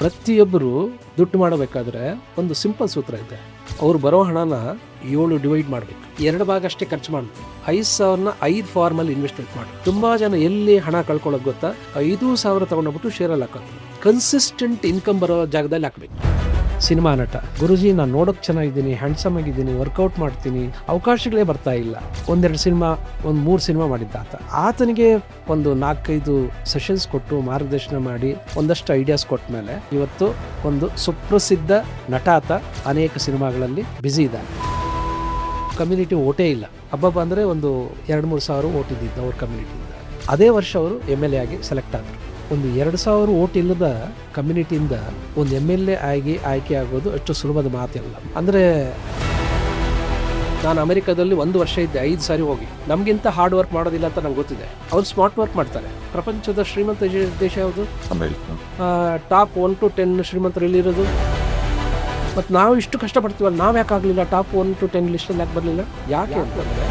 ಪ್ರತಿಯೊಬ್ಬರು ದುಡ್ಡು ಮಾಡಬೇಕಾದ್ರೆ ಒಂದು ಸಿಂಪಲ್ ಸೂತ್ರ ಇದೆ. ಅವ್ರು ಬರೋ ಹಣನ 7 ಡಿವೈಡ್ ಮಾಡಬೇಕು, 2 ಭಾಗ ಅಷ್ಟೇ ಖರ್ಚು ಮಾಡಬೇಕು. 5,000ನ 5 ಫಾರ್ಮಲ್ಲಿ ಇನ್ವೆಸ್ಟ್ಮೆಂಟ್ ಮಾಡಿ. ತುಂಬಾ ಜನ ಎಲ್ಲಿ ಹಣ ಕಳ್ಕೊಳ್ಳೋದು ಗೊತ್ತಾ, 5,000 ತಗೊಂಡೋಗ್ಬಿಟ್ಟು ಶೇರಲ್ಲಿ ಹಾಕೋದು. ಕನ್ಸಿಸ್ಟೆಂಟ್ ಇನ್ಕಮ್ ಬರೋ ಜಾಗದಲ್ಲಿ ಹಾಕಬೇಕು. ಸಿನಿಮಾ ನಟ ಗುರುಜಿ, ನಾನು ನೋಡೋಕೆ ಚೆನ್ನಾಗಿದ್ದೀನಿ, ಹ್ಯಾಂಡ್ಸಮ್ ಆಗಿದ್ದೀನಿ, ವರ್ಕೌಟ್ ಮಾಡ್ತೀನಿ, ಅವಕಾಶಗಳೇ ಬರ್ತಾ ಇಲ್ಲ. 1-2 ಸಿನಿಮಾ, 3 ಸಿನಿಮಾ ಮಾಡಿದ್ದ ಆತನಿಗೆ ಒಂದು 4-5 ಸೆಷನ್ಸ್ ಕೊಟ್ಟು ಮಾರ್ಗದರ್ಶನ ಮಾಡಿ ಒಂದಷ್ಟು ಐಡಿಯಾಸ್ ಕೊಟ್ಟ ಮೇಲೆ ಇವತ್ತು ಒಂದು ಸುಪ್ರಸಿದ್ಧ ನಟ ಆತ. ಅನೇಕ ಸಿನಿಮಾಗಳಲ್ಲಿ ಬ್ಯುಸಿ ಇದ್ದಾನೆ. ಕಮ್ಯುನಿಟಿ ಓಟೇ ಇಲ್ಲ. ಹಬ್ಬ ಅಂದರೆ ಒಂದು 2-3 ಸಾವಿರ ಓಟ್ ಇದ್ದಿದ್ದು ಅವ್ರ ಕಮ್ಯುನಿಟಿಯಿಂದ. ಅದೇ ವರ್ಷ ಅವರು MLA ಆಗಿ ಸೆಲೆಕ್ಟ್ ಆದರು. ಒಂದು 2,000 ಓಟ್ ಇಲ್ಲದ ಕಮ್ಯುನಿಟಿಯಿಂದ ಒಂದು MLA ಆಗಿ ಆಯ್ಕೆ ಆಗೋದು ಅಷ್ಟು ಸುಲಭದ ಮಾತಿಲ್ಲ. ಅಂದರೆ ನಾನು ಅಮೆರಿಕಾದಲ್ಲಿ 1 ವರ್ಷ ಇದ್ದೆ, 5 ಸಾರಿ ಹೋಗಿ. ನಮಗಿಂತ ಹಾರ್ಡ್ ವರ್ಕ್ ಮಾಡೋದಿಲ್ಲ ಅಂತ ನಂಗೆ ಗೊತ್ತಿದೆ. ಅವ್ರು ಸ್ಮಾರ್ಟ್ ವರ್ಕ್ ಮಾಡ್ತಾರೆ. ಪ್ರಪಂಚದ ಶ್ರೀಮಂತ ದೇಶ ಯಾವುದು? Top 1 to 10 ಶ್ರೀಮಂತರಲ್ಲಿರೋದು. ಮತ್ತು ನಾವು ಇಷ್ಟು ಕಷ್ಟಪಡ್ತೀವಲ್ಲ, ನಾವು ಯಾಕೆ ಆಗಲಿಲ್ಲ ಟಾಪ್ 1 to 10 ಲಿಸ್ಟಲ್ಲಿ ಯಾಕೆ ಬರಲಿಲ್ಲ? ಯಾಕೆ ಅಂತಂದರೆ